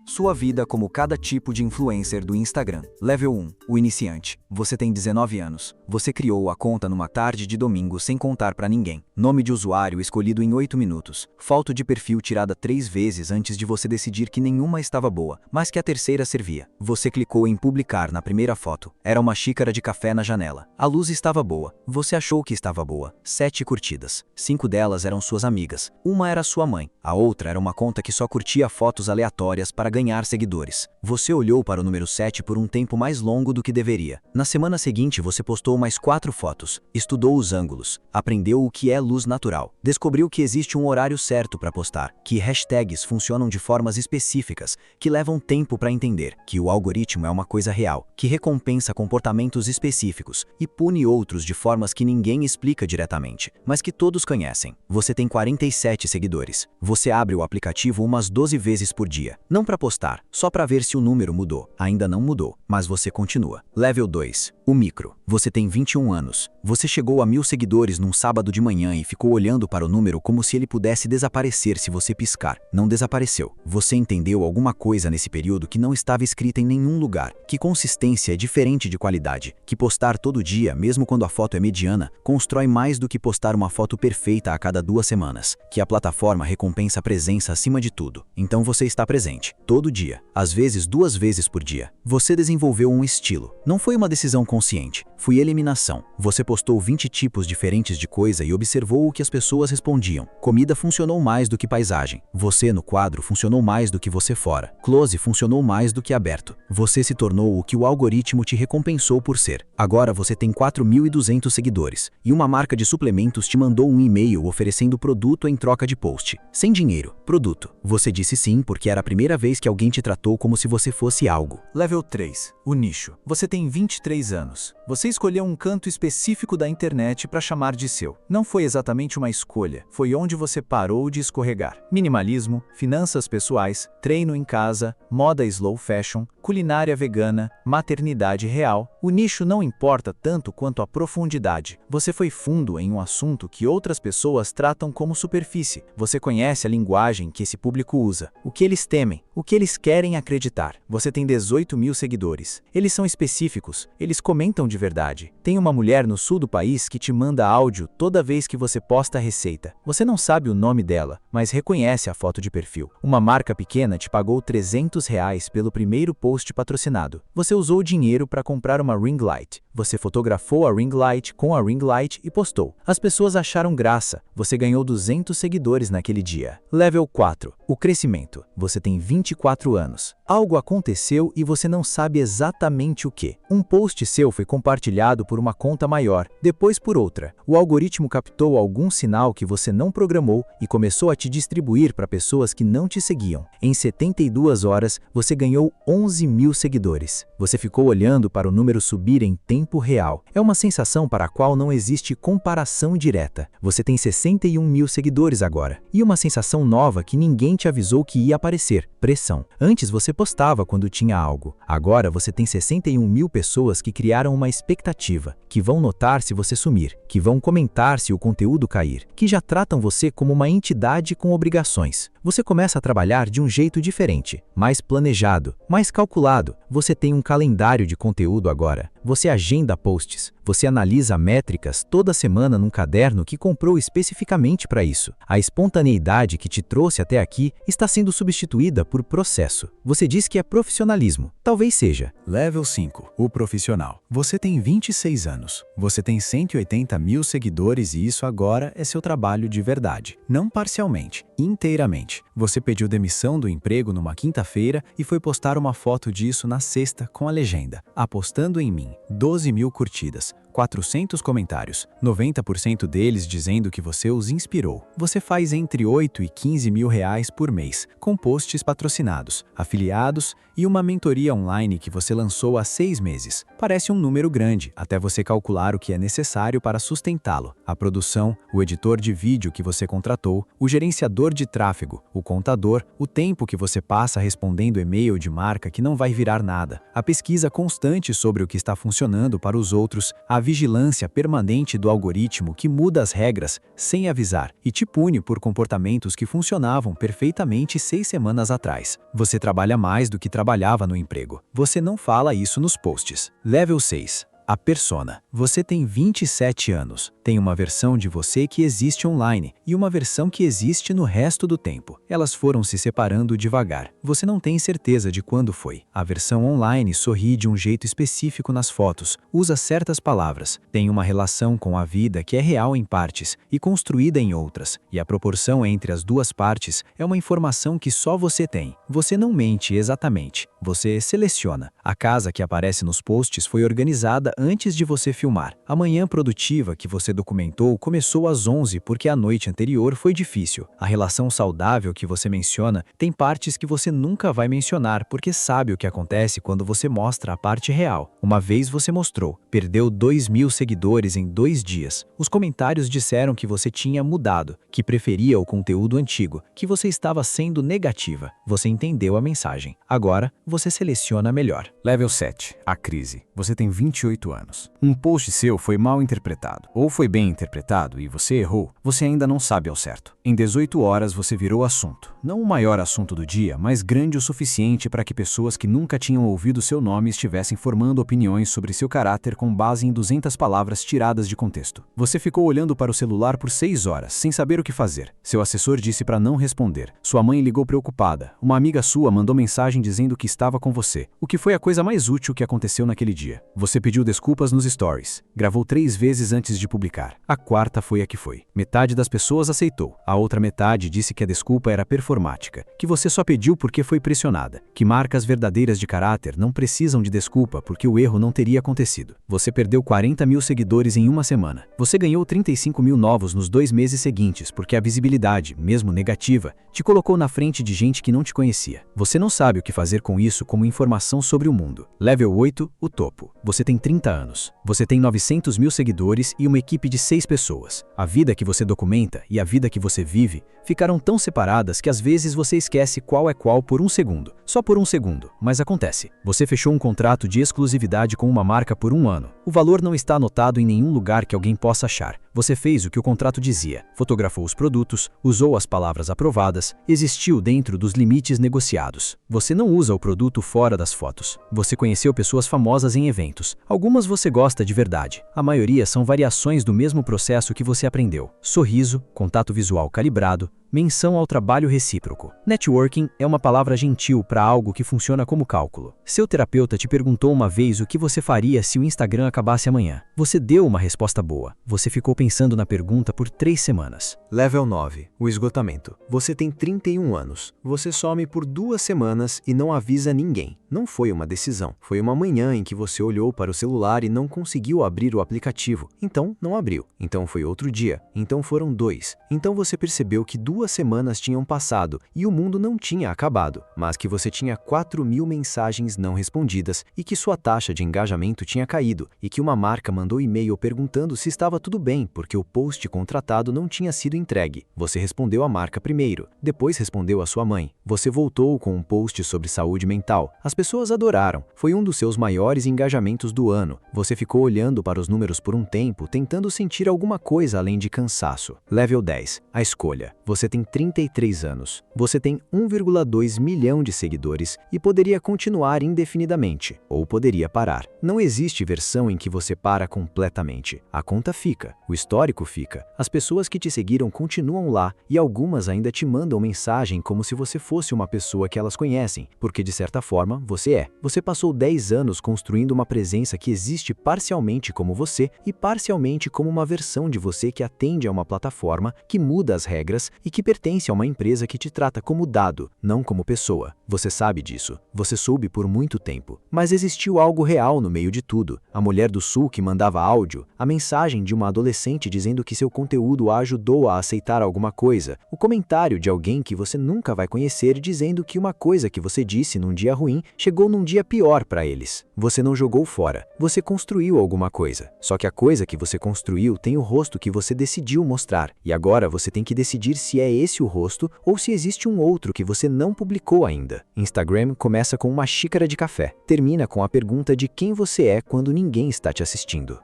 Sua vida como cada tipo de influencer do Instagram. Level 1. O iniciante. Você tem 19 anos. Você criou a conta numa tarde de domingo sem contar pra ninguém. Nome de usuário escolhido em 8 minutos. Foto de perfil tirada 3 vezes antes de você decidir que nenhuma estava boa, mas que a terceira servia. Você clicou em publicar na primeira foto. Era uma xícara de café na janela. A luz estava boa. Você achou que estava boa. 7 curtidas. 5 delas eram suas amigas. Uma era sua mãe. A outra era uma conta que só curtia fotos aleatórias para ganhar seguidores. Você olhou para o número 7 por um tempo mais longo do que deveria. Na semana seguinte você postou mais 4 fotos, estudou os ângulos, aprendeu o que é luz natural, descobriu que existe um horário certo para postar, que hashtags funcionam de formas específicas, que levam tempo para entender, que o algoritmo é uma coisa real, que recompensa comportamentos específicos e pune outros de formas que ninguém explica diretamente, mas que todos conhecem. Você tem 47 seguidores. Você abre o aplicativo umas 12 vezes por dia, não para postar, só para ver se o número mudou. Ainda não mudou, mas você continua. Level 2. O micro. Você tem 21 anos. Você chegou a 1000 seguidores num sábado de manhã e ficou olhando para o número como se ele pudesse desaparecer se você piscar. Não desapareceu. Você entendeu alguma coisa nesse período que não estava escrita em nenhum lugar. Que consistência é diferente de qualidade. Que postar todo dia, mesmo quando a foto é mediana, constrói mais do que postar uma foto perfeita a cada 2 semanas. Que a plataforma recompensa a presença acima de tudo. Então você está presente. Todo dia, às vezes 2 vezes por dia. Você desenvolveu um estilo. Não foi uma decisão consciente, foi eliminação. Você postou 20 tipos diferentes de coisa e observou o que as pessoas respondiam. Comida funcionou mais do que paisagem. Você no quadro funcionou mais do que você fora. Close funcionou mais do que aberto. Você se tornou o que o algoritmo te recompensou por ser. Agora você tem 4.200 seguidores. E uma marca de suplementos te mandou um e-mail oferecendo produto em troca de post. Sem dinheiro, produto. Você disse sim porque era a primeira vez que alguém te tratou como se você fosse algo. Level 3. O nicho. Você tem 23 anos. Você escolheu um canto específico da internet para chamar de seu. Não foi exatamente uma escolha, foi onde você parou de escorregar. Minimalismo, finanças pessoais, treino em casa, moda slow fashion, culinária vegana, maternidade real. O nicho não importa tanto quanto a profundidade. Você foi fundo em um assunto que outras pessoas tratam como superfície. Você conhece a linguagem que esse público usa, o que eles temem, o que eles querem acreditar. Você tem 18.000 seguidores. Eles são específicos, eles comentam de verdade. Tem uma mulher no sul do país que te manda áudio toda vez que você posta a receita. Você não sabe o nome dela, mas reconhece a foto de perfil. Uma marca pequena te pagou R$300 pelo primeiro post patrocinado. Você usou o dinheiro para comprar uma ring light. Você fotografou a ring light com a ring light e postou. As pessoas acharam graça. Você ganhou 200 seguidores naquele dia. Level 4. O crescimento. Você tem 24 anos. Algo aconteceu e você não sabe exatamente o que. Um post seu foi compartilhado por uma conta maior, depois por outra. O algoritmo captou algum sinal que você não programou e começou a te distribuir para pessoas que não te seguiam. Em 72 horas, você ganhou 11.000 seguidores. Você ficou olhando para o número subir em tempo real. É uma sensação para a qual não existe comparação direta. Você tem 61.000 seguidores agora. E uma sensação nova que ninguém te avisou que ia aparecer: pressão. Antes você postava quando tinha algo. Agora você tem 61.000 pessoas que criaram uma expectativa, que vão notar se você sumir, que vão comentar se o conteúdo cair, que já tratam você como uma entidade com obrigações. Você começa a trabalhar de um jeito diferente, mais planejado, mais calculado. Você tem um calendário de conteúdo agora. Você agenda posts. Você analisa métricas toda semana num caderno que comprou especificamente para isso. A espontaneidade que te trouxe até aqui está sendo substituída por processo. Você diz que é profissionalismo. Talvez seja. Level 5. O profissional. Você tem 26 anos. Você tem 180.000 seguidores e isso agora é seu trabalho de verdade. Não parcialmente, inteiramente. Você pediu demissão do emprego numa quinta-feira e foi postar uma foto disso na sexta com a legenda: apostando em mim. 12.000 curtidas. 400 comentários, 90% deles dizendo que você os inspirou. Você faz entre 8 e 15 mil reais por mês, com posts patrocinados, afiliados e uma mentoria online que você lançou há 6 meses. Parece um número grande, até você calcular o que é necessário para sustentá-lo. A produção, o editor de vídeo que você contratou, o gerenciador de tráfego, o contador, o tempo que você passa respondendo e-mail de marca que não vai virar nada, a pesquisa constante sobre o que está funcionando para os outros, a vigilância permanente do algoritmo que muda as regras sem avisar e te pune por comportamentos que funcionavam perfeitamente 6 semanas atrás. Você trabalha mais do que trabalhava no emprego. Você não fala isso nos posts. Level 6. A persona. Você tem 27 anos. Tem uma versão de você que existe online e uma versão que existe no resto do tempo. Elas foram se separando devagar. Você não tem certeza de quando foi. A versão online sorri de um jeito específico nas fotos, usa certas palavras, tem uma relação com a vida que é real em partes e construída em outras, e a proporção entre as duas partes é uma informação que só você tem. Você não mente exatamente. Você seleciona. A casa que aparece nos posts foi organizada antes de você filmar. A manhã produtiva que você documentou começou às 11 porque a noite anterior foi difícil. A relação saudável que você menciona tem partes que você nunca vai mencionar porque sabe o que acontece quando você mostra a parte real. Uma vez você mostrou, perdeu 2.000 seguidores em 2 dias. Os comentários disseram que você tinha mudado, que preferia o conteúdo antigo, que você estava sendo negativa. Você entendeu a mensagem. Agora, você seleciona melhor. Level 7. A crise. Você tem 28 anos. Um post seu foi mal interpretado, ou foi bem interpretado e você errou. Você ainda não sabe ao certo. Em 18 horas você virou assunto. Não o maior assunto do dia, mas grande o suficiente para que pessoas que nunca tinham ouvido seu nome estivessem formando opiniões sobre seu caráter com base em 200 palavras tiradas de contexto. Você ficou olhando para o celular por 6 horas, sem saber o que fazer. Seu assessor disse para não responder. Sua mãe ligou preocupada. Uma amiga sua mandou mensagem dizendo que estava com você, o que foi a coisa mais útil que aconteceu naquele dia. Você pediu desculpas nos stories. Gravou 3 vezes antes de publicar. A quarta foi a que foi. Metade das pessoas aceitou. A outra metade disse que a desculpa era performática, que você só pediu porque foi pressionada, que marcas verdadeiras de caráter não precisam de desculpa porque o erro não teria acontecido. Você perdeu 40.000 seguidores em uma semana. Você ganhou 35.000 novos nos 2 meses seguintes porque a visibilidade, mesmo negativa, te colocou na frente de gente que não te conhecia. Você não sabe o que fazer com isso como informação sobre o mundo. Level 8, o topo. Você tem 30 anos. Você tem 900.000 seguidores e uma equipe de 6 pessoas. A vida que você documenta e a vida que você vive ficaram tão separadas que às vezes você esquece qual é qual por um segundo. Só por um segundo, mas acontece. Você fechou um contrato de exclusividade com uma marca por 1 ano. O valor não está anotado em nenhum lugar que alguém possa achar. Você fez o que o contrato dizia, fotografou os produtos, usou as palavras aprovadas, existiu dentro dos limites negociados. Você não usa o produto fora das fotos. Você conheceu pessoas famosas em eventos. Algumas você gosta de verdade. A maioria são variações do mesmo processo que você aprendeu. Sorriso, contato visual calibrado, menção ao trabalho recíproco. Networking é uma palavra gentil para algo que funciona como cálculo. Seu terapeuta te perguntou uma vez o que você faria se o Instagram acabasse amanhã. Você deu uma resposta boa. Você ficou pensando na pergunta por 3 semanas. Level 9. O esgotamento. Você tem 31 anos. Você some por 2 semanas e não avisa ninguém. Não foi uma decisão. Foi uma manhã em que você olhou para o celular e não conseguiu abrir o aplicativo. Então, não abriu. Então foi outro dia. Então foram 2. Então você percebeu que 2 semanas tinham passado e o mundo não tinha acabado, mas que você tinha 4.000 mensagens não respondidas e que sua taxa de engajamento tinha caído e que uma marca mandou e-mail perguntando se estava tudo bem porque o post contratado não tinha sido entregue. Você respondeu à marca primeiro, depois respondeu à sua mãe. Você voltou com um post sobre saúde mental. As pessoas adoraram. Foi um dos seus maiores engajamentos do ano. Você ficou olhando para os números por um tempo, tentando sentir alguma coisa além de cansaço. Level 10. A escolha. Você tem 33 anos. Você tem 1,2 milhão de seguidores e poderia continuar indefinidamente, ou poderia parar. Não existe versão em que você para completamente. A conta fica, o histórico fica. As pessoas que te seguiram continuam lá e algumas ainda te mandam mensagem como se você fosse uma pessoa que elas conhecem, porque de certa forma você é. Você passou 10 anos construindo uma presença que existe parcialmente como você e parcialmente como uma versão de você que atende a uma plataforma, que muda as regras e que pertence a uma empresa que te trata como dado, não como pessoa. Você sabe disso. Você soube por muito tempo. Mas existiu algo real no meio de tudo. A mulher do sul que mandava áudio, a mensagem de uma adolescente dizendo que seu conteúdo a ajudou a aceitar alguma coisa, o comentário de alguém que você nunca vai conhecer dizendo que uma coisa que você disse num dia ruim chegou num dia pior para eles. Você não jogou fora. Você construiu alguma coisa. Só que a coisa que você construiu tem o rosto que você decidiu mostrar. E agora você tem que decidir se é esse o rosto ou se existe um outro que você não publicou ainda. Instagram começa com uma xícara de café. Termina com a pergunta de quem você é quando ninguém está te assistindo.